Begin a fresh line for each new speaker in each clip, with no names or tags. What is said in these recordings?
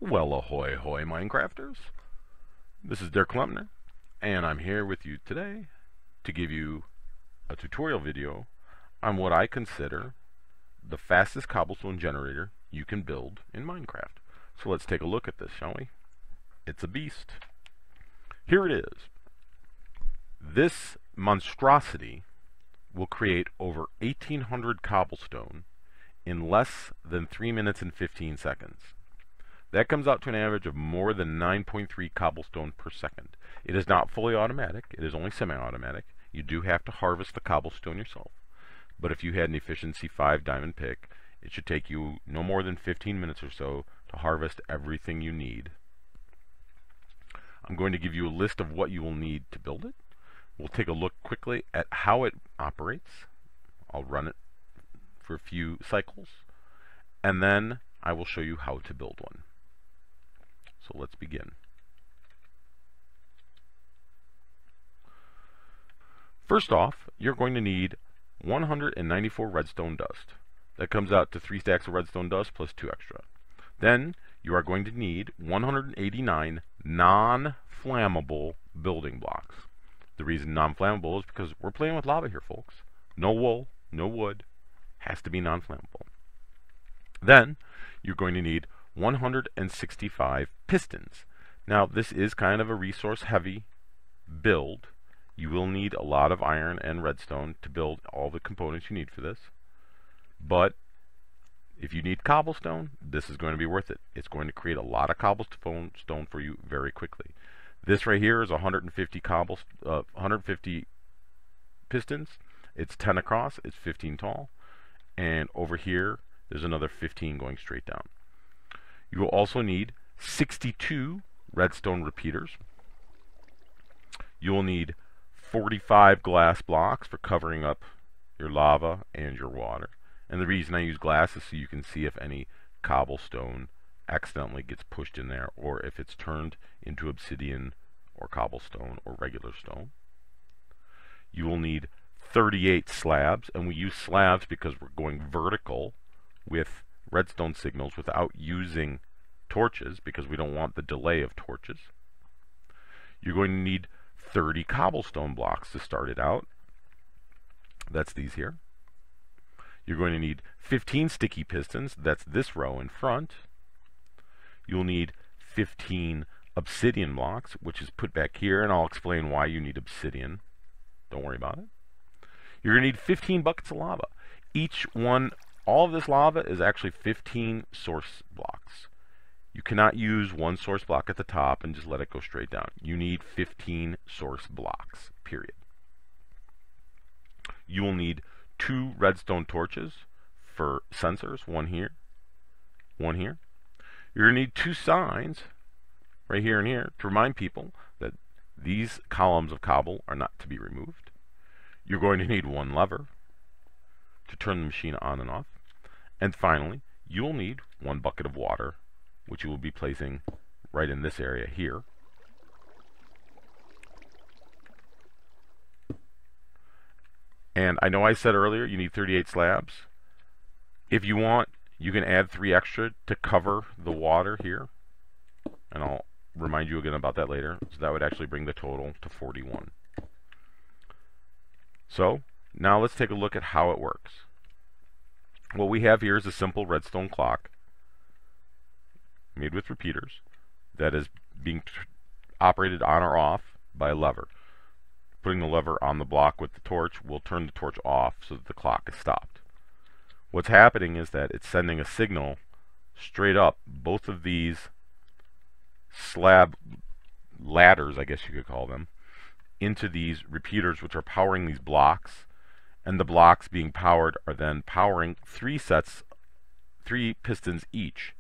Well, ahoy, hoy, Minecrafters. This is Dirk Klempner, and I'm here with you today to give you a tutorial video on what I consider the fastest cobblestone generator you can build in Minecraft. So let's take a look at this, shall we? It's a beast. Here it is. This monstrosity will create over 1,800 cobblestone in less than 3 minutes and 15 seconds. That comes out to an average of more than 9.3 cobblestone per second. It is not fully automatic. It is only semi-automatic. You do have to harvest the cobblestone yourself. But if you had an efficiency 5 diamond pick, it should take you no more than 15 minutes or so to harvest everything you need. I'm going to give you a list of what you will need to build it. We'll take a look quickly at how it operates. I'll run it for a few cycles, and then I will show you how to build one. So let's begin. First off, you're going to need 194 redstone dust. That comes out to 3 stacks of redstone dust plus 2 extra. Then you are going to need 189 non-flammable building blocks. The reason non-flammable is because we're playing with lava here, folks. No wool, no wood, has to be non-flammable. Then you're going to need 165 pistons. Now this is kind of a resource heavy build. You will need a lot of iron and redstone to build all the components you need for this. But if you need cobblestone, this is going to be worth it. It's going to create a lot of cobblestone for you very quickly. This right here is 150 pistons. It's 10 across, it's 15 tall. And over here, there's another 15 going straight down. You will also need 62 redstone repeaters. You will need 45 glass blocks for covering up your lava and your water. And the reason I use glass is so you can see if any cobblestone accidentally gets pushed in there, or if it's turned into obsidian or cobblestone or regular stone. You will need 38 slabs, and we use slabs because we're going vertical with redstone signals without using torches, because we don't want the delay of torches. You're going to need 30 cobblestone blocks to start it out. That's these here. You're going to need 15 sticky pistons. That's this row in front. You'll need 15 obsidian blocks, which is put back here, and I'll explain why you need obsidian. Don't worry about it. You're going to need 15 buckets of lava. Each one, all of this lava is actually 15 source blocks. You cannot use one source block at the top and just let it go straight down. You need 15 source blocks, period. You will need 2 redstone torches for sensors, one here, one here. You're going to need 2 signs, right here and here, to remind people that these columns of cobble are not to be removed. You're going to need 1 lever to turn the machine on and off. And finally, you'll need 1 bucket of water, which you will be placing right in this area here. And I know I said earlier you need 38 slabs. If you want, you can add 3 extra to cover the water here. And I'll remind you again about that later. So that would actually bring the total to 41. So now let's take a look at how it works. What we have here is a simple redstone clock made with repeaters that is being operated on or off by a lever. Putting the lever on the block with the torch will turn the torch off so that the clock is stopped. What's happening is that it's sending a signal straight up both of these slab ladders, I guess you could call them, into these repeaters, which are powering these blocks. And the blocks being powered are then powering 3 pistons each.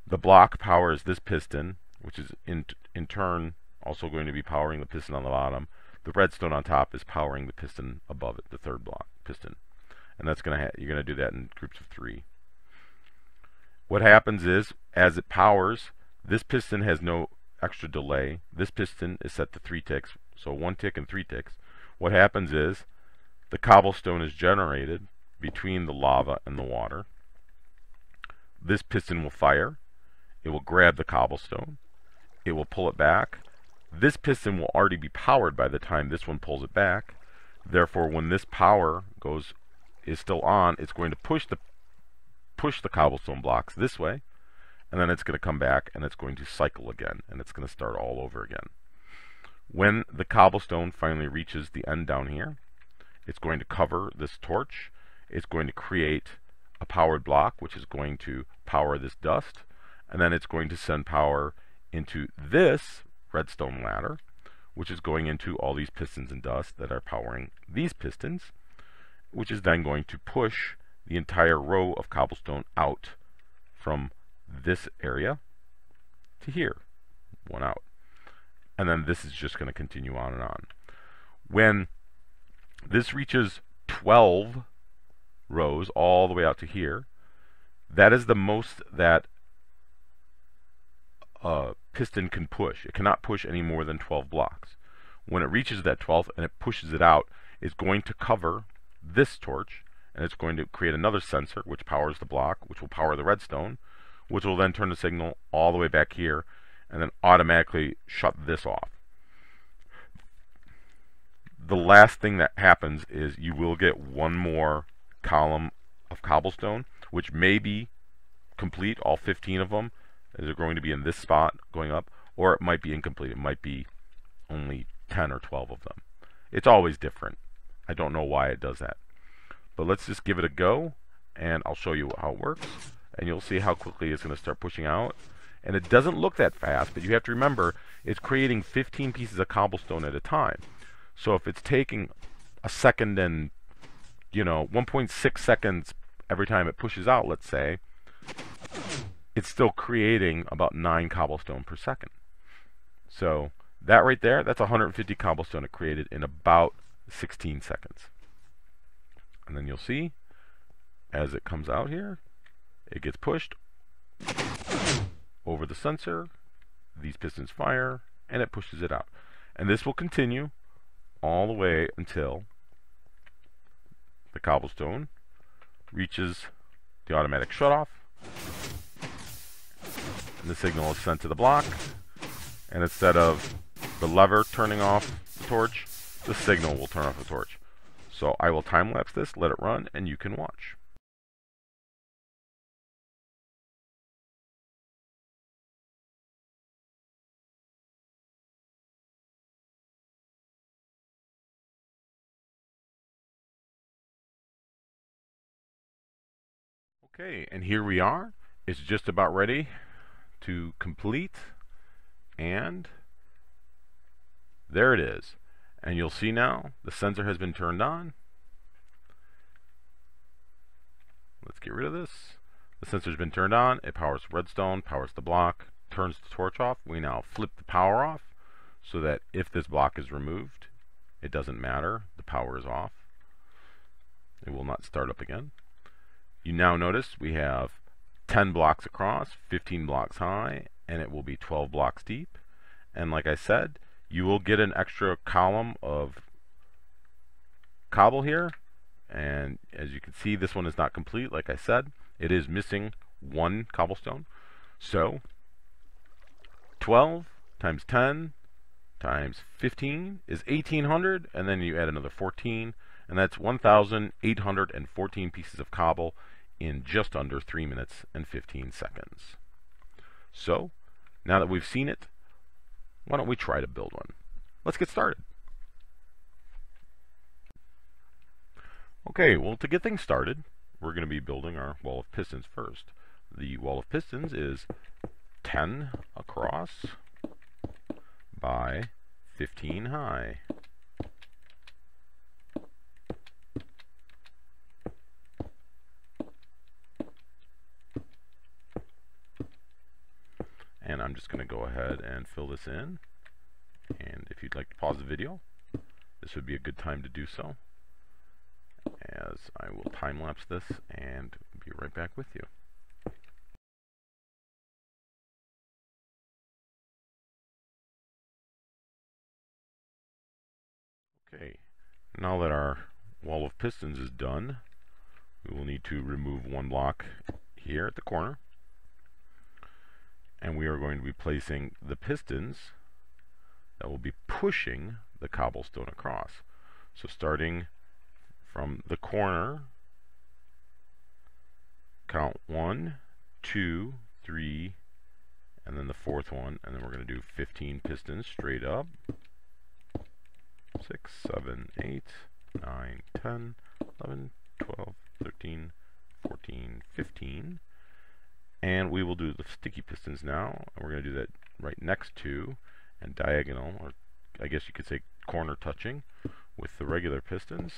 The block powers this piston, which is in turn also going to be powering the piston on the bottom. The redstone on top is powering the piston above it, the 3rd block piston. And that's you're going to do that in groups of 3. What happens is, as it powers, this piston has no extra delay. This piston is set to 3 ticks, so 1 tick and 3 ticks. What happens is, the cobblestone is generated between the lava and the water. This piston will fire, It will grab the cobblestone. It will pull it back. This piston will already be powered by the time this one pulls it back. Therefore, when this power is still on, it's going to push the cobblestone blocks this way, and then it's going to come back and it's going to cycle again, and it's going to start all over again. When the cobblestone finally reaches the end down here, it's going to cover this torch. It's going to create a powered block, which is going to power this dust, and then it's going to send power into this redstone ladder, which is going into all these pistons and dust that are powering these pistons, which is then going to push the entire row of cobblestone out from this area to here, one out. And then this is just going to continue on and on. When this reaches 12 rows all the way out to here, that is the most that piston can push. It cannot push any more than 12 blocks. When it reaches that 12th and it pushes it out, it's going to cover this torch, and it's going to create another sensor which powers the block, which will power the redstone, which will then turn the signal all the way back here and then automatically shut this off. The last thing that happens is you will get one more column of cobblestone, which may be complete, all 15 of them. They're going to be in this spot going up, or it might be incomplete. It might be only 10 or 12 of them. It's always different. I don't know why it does that. But let's just give it a go, and I'll show you how it works, and you'll see how quickly it's going to start pushing out. And it doesn't look that fast, but you have to remember it's creating 15 pieces of cobblestone at a time. So if it's taking a second and 1.6 seconds every time it pushes out, let's say, it's still creating about 9 cobblestone per second. So that right there, that's 150 cobblestone it created in about 16 seconds. And then you'll see, as it comes out here, it gets pushed over the sensor, these pistons fire, and it pushes it out. And this will continue all the way until the cobblestone reaches the automatic shutoff, and the signal is sent to the block, and instead of the lever turning off the torch, the signal will turn off the torch. So I will time-lapse this, let it run, and you can watch. Okay, and here we are. It's just about ready to complete, and there it is. And you'll see now the sensor has been turned on. Let's get rid of this. The sensor's been turned on. It powers redstone, powers the block, turns the torch off. We now flip the power off so that if this block is removed, it doesn't matter. The power is off. It will not start up again. You now notice we have 10 blocks across, 15 blocks high, and it will be 12 blocks deep. And like I said, you will get an extra column of cobble here. And as you can see, this one is not complete. Like I said, it is missing 1 cobblestone. So 12 times 10 times 15 is 1,800, and then you add another 14, and that's 1,814 pieces of cobble in just under 3 minutes and 15 seconds. So, now that we've seen it, why don't we try to build one? Let's get started. Okay, well, to get things started, we're going to be building our wall of pistons first. The wall of pistons is 10 across by 15 high. And I'm just going to go ahead and fill this in. And if you'd like to pause the video, this would be a good time to do so, as I will time-lapse this and be right back with you. Okay, now that our wall of pistons is done, we will need to remove 1 block here at the corner. and we are going to be placing the pistons that will be pushing the cobblestone across. So starting from the corner, count 1, 2, 3, and then the fourth one, and then we're going to do 15 pistons straight up. 6, 7, 8, 9, 10, 11, 12, 13, 14, 15. And we will do the sticky pistons now, and we're going to do that right next to and diagonal, or I guess you could say corner touching, with the regular pistons.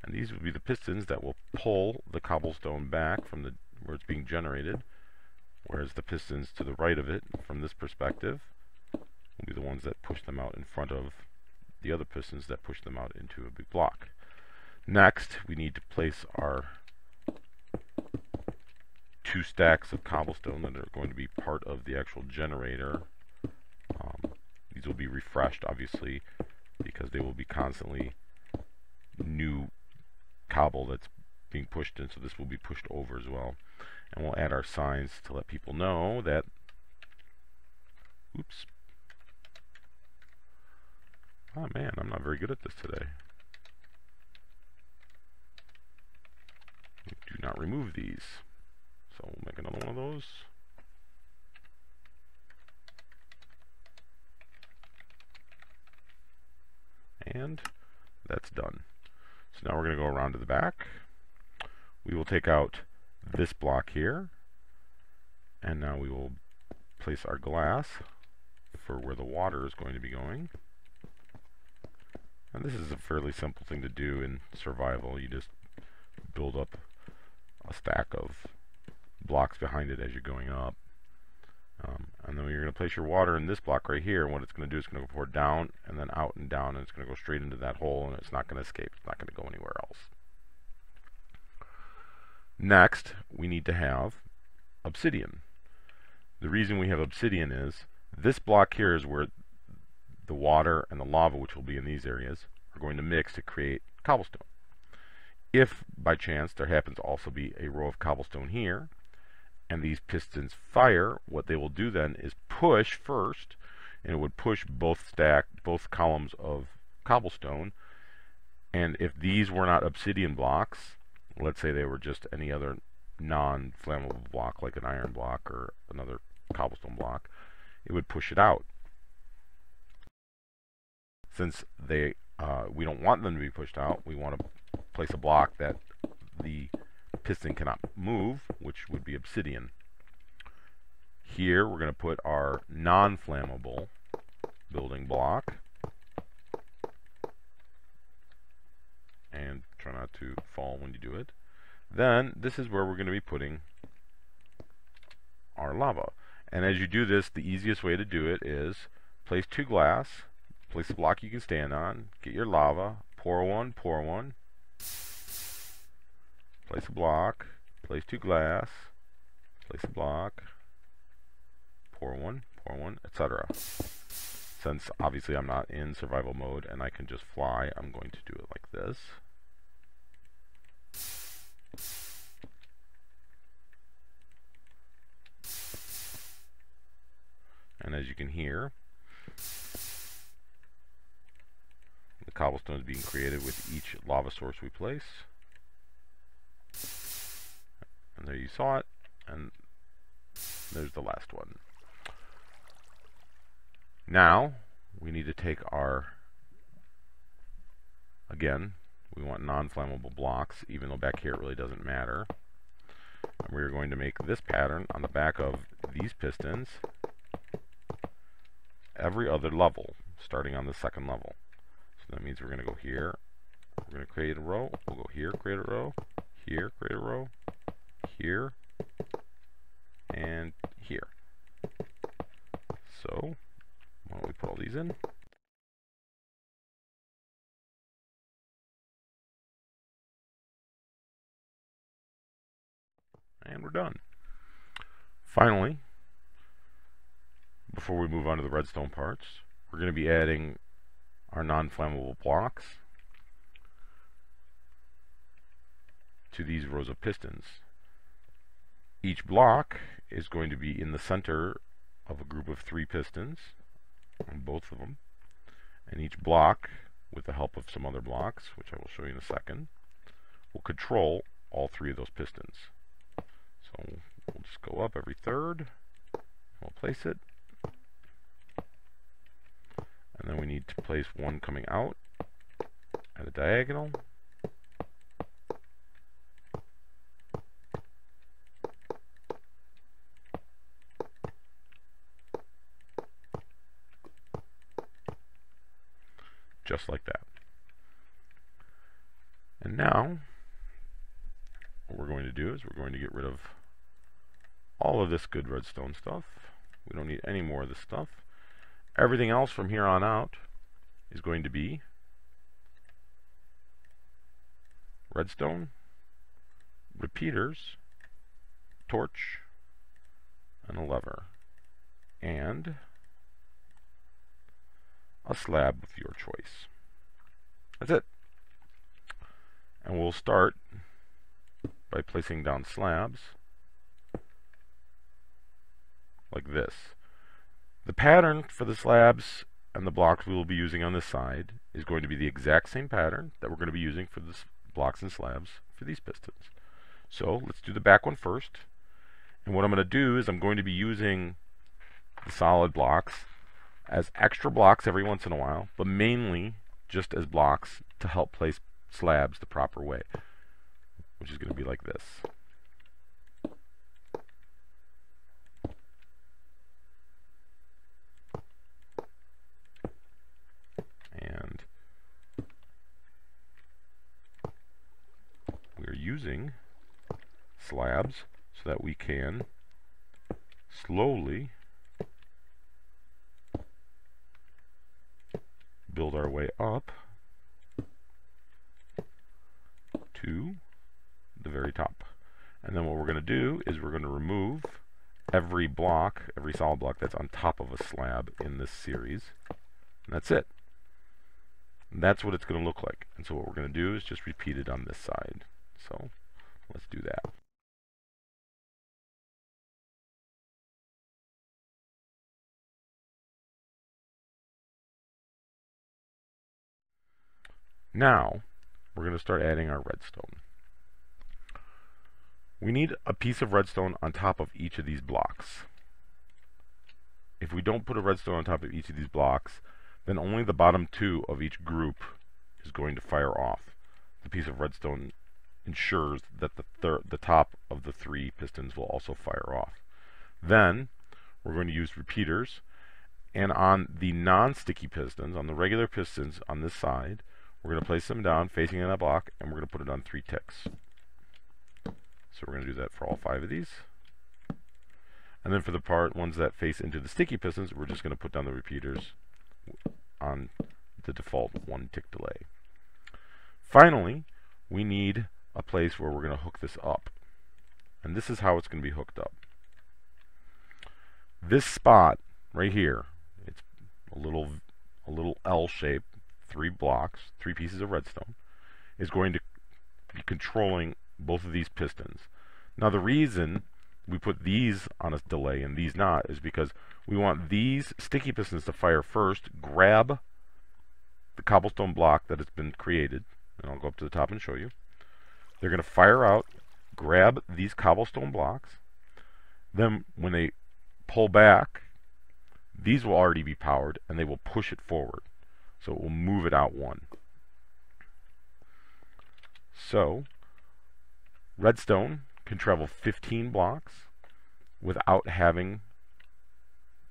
And these will be the pistons that will pull the cobblestone back from the where it's being generated, whereas the pistons to the right of it, from this perspective, will be the ones that push them out in front of the other pistons that push them out into a big block. Next, we need to place our 2 stacks of cobblestone that are going to be part of the actual generator. These will be refreshed, obviously, because they will be constantly new cobble that's being pushed in, so this will be pushed over as well. And we'll add our signs to let people know that, oops, oh man, I'm not very good at this today. Do not remove these. So we'll make another one of those. And that's done. So now we're going to go around to the back. We will take out this block here, and now we will place our glass for where the water is going to be going. And this is a fairly simple thing to do in survival. You just build up a stack of blocks behind it as you're going up. And then you're going to place your water in this block right here, and what it's going to do is it's going to pour down and then out and down, and it's going to go straight into that hole, and it's not going to escape. It's not going to go anywhere else. Next, we need to have obsidian. The reason we have obsidian is this block here is where the water and the lava, which will be in these areas, are going to mix to create cobblestone. If by chance there happens to also be a row of cobblestone here, and these pistons fire, what they will do then is push first, and it would push both columns of cobblestone. And if these were not obsidian blocks, let's say they were just any other non-flammable block like an iron block or another cobblestone block, it would push it out. Since we don't want them to be pushed out, we want to place a block that the piston cannot move, which would be obsidian. Here we're going to put our non-flammable building block, and try not to fall when you do it. Then this is where we're going to be putting our lava. And as you do this, the easiest way to do it is place 2 glass, place a block you can stand on, get your lava, pour one, place a block, place 2 glass, place a block, pour one, etc. Since obviously I'm not in survival mode and I can just fly, I'm going to do it like this. And as you can hear, the cobblestone is being created with each lava source we place. And there you saw it, and there's the last one. Now we need to take our, again, we want non-flammable blocks, even though back here it really doesn't matter. And we're going to make this pattern on the back of these pistons every other level, starting on the 2nd level. So that means we're going to go here, we're going to create a row, we'll go here, create a row, here, create a row, here, and here. So, why don't we put all these in? And we're done. Finally, before we move on to the redstone parts, we're going to be adding our non-flammable blocks to these rows of pistons. Each block is going to be in the center of a group of 3 pistons on both of them. And each block, with the help of some other blocks, which I will show you in a second, will control all 3 of those pistons. So we'll just go up every third. We'll place it. And then we need to place one coming out at a diagonal. Just like that. And now, what we're going to do is we're going to get rid of all of this good redstone stuff. We don't need any more of this stuff. Everything else from here on out is going to be redstone, repeaters, torch, and a lever, and a slab of your choice. That's it. And we'll start by placing down slabs like this. The pattern for the slabs and the blocks we will be using on this side is going to be the exact same pattern that we're going to be using for the blocks and slabs for these pistons. So let's do the back one first. And what I'm going to do is I'm going to be using the solid blocks as extra blocks every once in a while, but mainly just as blocks to help place slabs the proper way, which is going to be like this. And we're using slabs so that we can slowly build our way up to the very top. And then what we're going to do is we're going to remove every block, every solid block that's on top of a slab in this series. And that's it. And that's what it's going to look like. And so what we're going to do is just repeat it on this side. So let's do that. Now, we're going to start adding our redstone. We need a piece of redstone on top of each of these blocks. If we don't put a redstone on top of each of these blocks, then only the bottom 2 of each group is going to fire off. The piece of redstone ensures that the top of the 3 pistons will also fire off. Then, we're going to use repeaters, and on the non-sticky pistons, on the regular pistons on this side, we're going to place them down facing in a block, and we're going to put it on 3 ticks. So we're going to do that for all 5 of these. And then for the ones that face into the sticky pistons, we're just going to put down the repeaters on the default 1 tick delay. Finally, we need a place where we're going to hook this up. And this is how it's going to be hooked up. This spot right here, it's a little L shape, 3 blocks, 3 pieces of redstone, is going to be controlling both of these pistons. Now the reason we put these on a delay and these not is because we want these sticky pistons to fire first, grab the cobblestone block that has been created, and I'll go up to the top and show you. They're going to fire out, grab these cobblestone blocks, then when they pull back, these will already be powered and they will push it forward. So it will move it out 1. So redstone can travel 15 blocks without having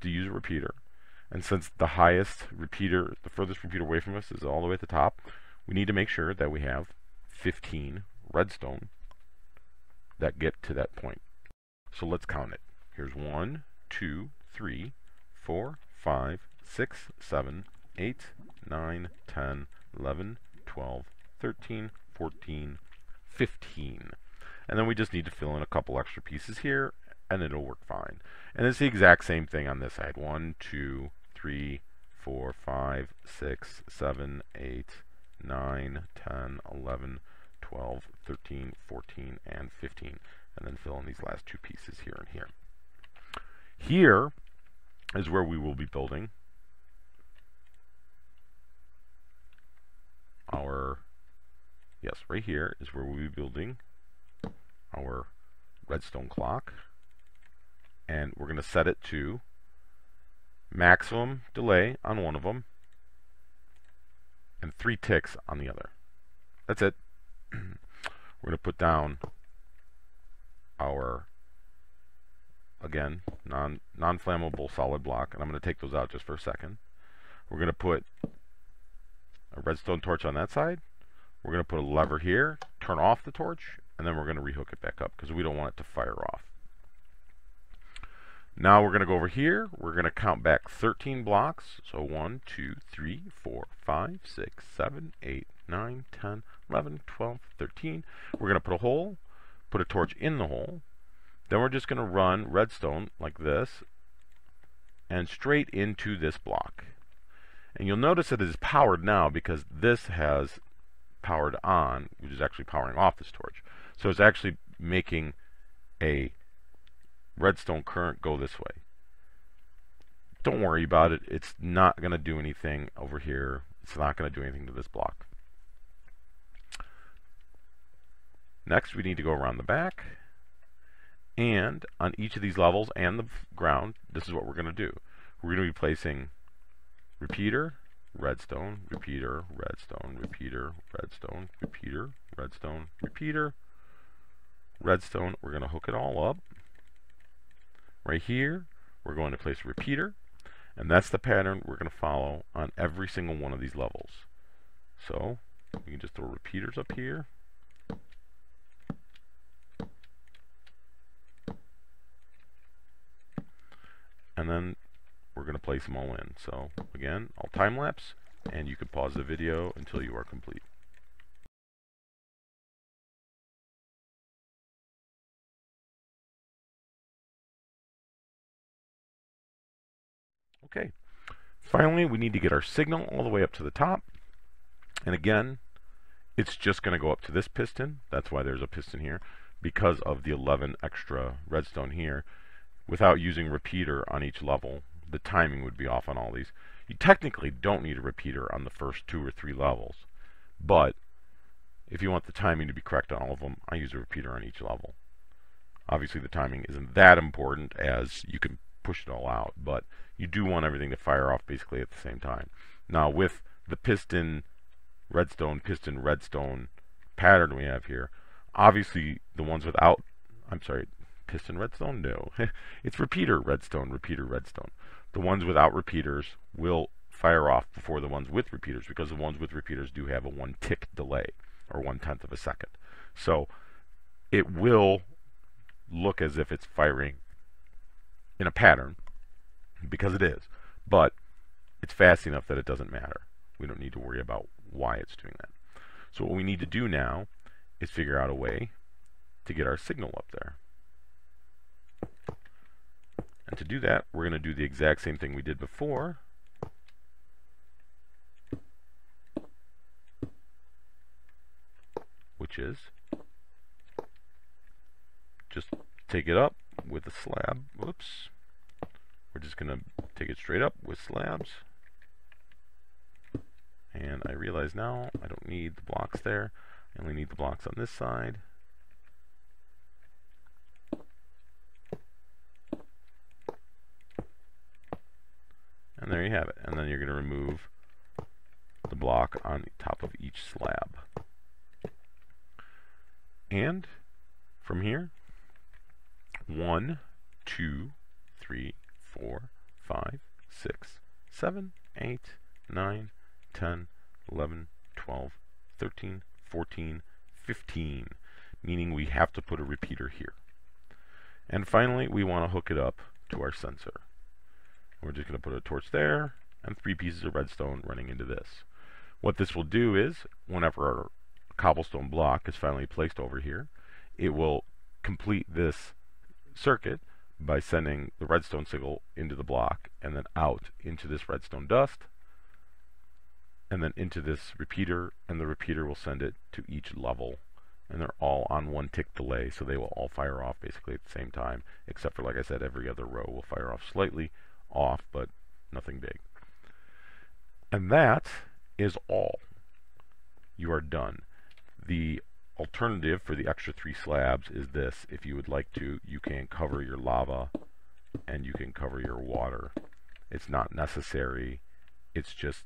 to use a repeater. And since the highest repeater, the furthest repeater away from us is all the way at the top, we need to make sure that we have 15 redstone that get to that point. So let's count it. Here's 1, 2, 3, 4, 5, 6, 7, 8, 9, 10, 11, 12, 13, 14, 15. And then we just need to fill in a couple extra pieces here, and it'll work fine. And it's the exact same thing on this side. 1, 2, 3, 4, 5, 6, 7, 8, 9, 10, 11, 12, 13, 14, and 15. And then fill in these last 2 pieces here and here. Here, is where we will be building our, yes, right here is where we'll be building our redstone clock. And we're going to set it to maximum delay on one of them and 3 ticks on the other. That's it. We're going to put down our, again, non-flammable solid block, and I'm going to take those out just for a second. We're going to put a redstone torch on that side. We're going to put a lever here, turn off the torch, and then we're going to rehook it back up because we don't want it to fire off. Now we're going to go over here. We're going to count back 13 blocks. So 1, 2, 3, 4, 5, 6, 7, 8, 9, 10, 11, 12, 13. We're going to put a hole, put a torch in the hole. Then we're just going to run redstone like this and straight into this block. And you'll notice that it is powered now because this has powered on, which is actually powering off this torch. So it's actually making a redstone current go this way. Don't worry about it. It's not going to do anything over here. It's not going to do anything to this block. Next, we need to go around the back. And on each of these levels and the ground, this is what we're going to do. We're going to be placing repeater, redstone, repeater, redstone, repeater, redstone, repeater, redstone, repeater, redstone. We're going to hook it all up. Right here, we're going to place a repeater, and that's the pattern we're going to follow on every single one of these levels. So we can just throw repeaters up here. And then we're going to place them all in. So again, I'll time lapse, and you can pause the video until you are complete. Okay, finally we need to get our signal all the way up to the top. And again, it's just going to go up to this piston. That's why there's a piston here, because of the 11 extra redstone here. Without using repeater on each level, the timing would be off on all these. You technically don't need a repeater on the first 2 or 3 levels, but if you want the timing to be correct on all of them, I use a repeater on each level. Obviously the timing isn't that important, as you can push it all out, but you do want everything to fire off basically at the same time. Now with the piston redstone pattern we have here, obviously the ones without, I'm sorry, piston redstone? No. It's repeater redstone. The ones without repeaters will fire off before the ones with repeaters, because the ones with repeaters do have a 1 tick delay, or 1/10 of a second. So it will look as if it's firing in a pattern, because it is, but it's fast enough that it doesn't matter. We don't need to worry about why it's doing that. So what we need to do now is figure out a way to get our signal up there. And to do that, we're going to do the exact same thing we did before. Which is just take it up with a slab. Whoops. We're just going to take it straight up with slabs. And I realize now I don't need the blocks there. I only need the blocks on this side. And there you have it. And then you're going to remove the block on top of each slab. And from here, 1, 2, 3, 4, 5, 6, 7, 8, 9, 10, 11, 12, 13, 14, 15, meaning we have to put a repeater here. And finally, we want to hook it up to our sensor. We're just going to put a torch there and 3 pieces of redstone running into this. What this will do is, whenever our cobblestone block is finally placed over here, it will complete this circuit by sending the redstone signal into the block and then out into this redstone dust and then into this repeater, and the repeater will send it to each level, and they're all on 1 tick delay, so they will all fire off basically at the same time, except for, like I said, every other row will fire off slightly. off, but nothing big. And that is all. You are done. The alternative for the extra 3 slabs is this. If you would like to, you can cover your lava and you can cover your water. It's not necessary. It's just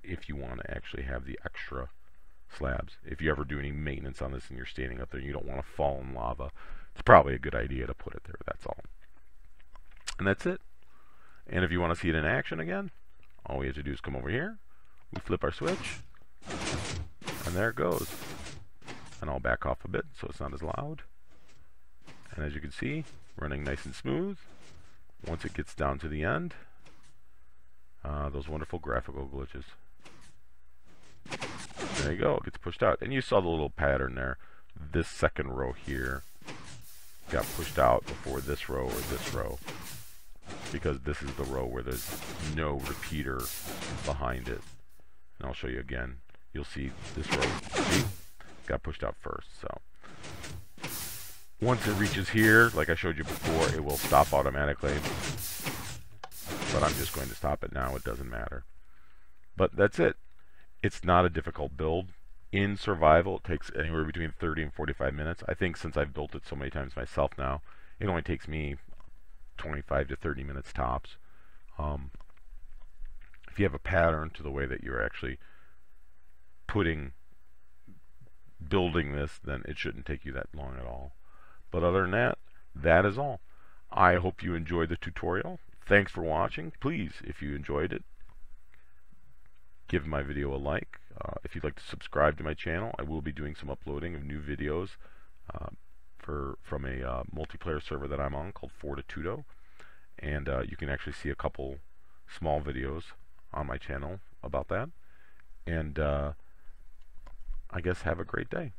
if you want to actually have the extra slabs. If you ever do any maintenance on this and you're standing up there and you don't want to fall in lava, it's probably a good idea to put it there. That's all. And that's it. And if you want to see it in action again, all we have to do is come over here. We flip our switch. And there it goes. And I'll back off a bit so it's not as loud. And as you can see, running nice and smooth. Once it gets down to the end, those wonderful graphical glitches. There you go, it gets pushed out. And you saw the little pattern there. This second row here got pushed out before this row or this row, because this is the row where there's no repeater behind it. And I'll show you again. You'll see this row got pushed out first. So once it reaches here, like I showed you before, it will stop automatically. But I'm just going to stop it now. It doesn't matter. But that's it. It's not a difficult build. In survival, it takes anywhere between 30 and 45 minutes. I think since I've built it so many times myself now, it only takes me 25 to 30 minutes tops. If you have a pattern to the way that you're actually building this, then it shouldn't take you that long at all. But other than that, that is all. I hope you enjoyed the tutorial. Thanks for watching. Please, if you enjoyed it, give my video a like. If you'd like to subscribe to my channel, I will be doing some uploading of new videos from a multiplayer server that I'm on called Fortitudo. And you can actually see a couple small videos on my channel about that. And I guess have a great day.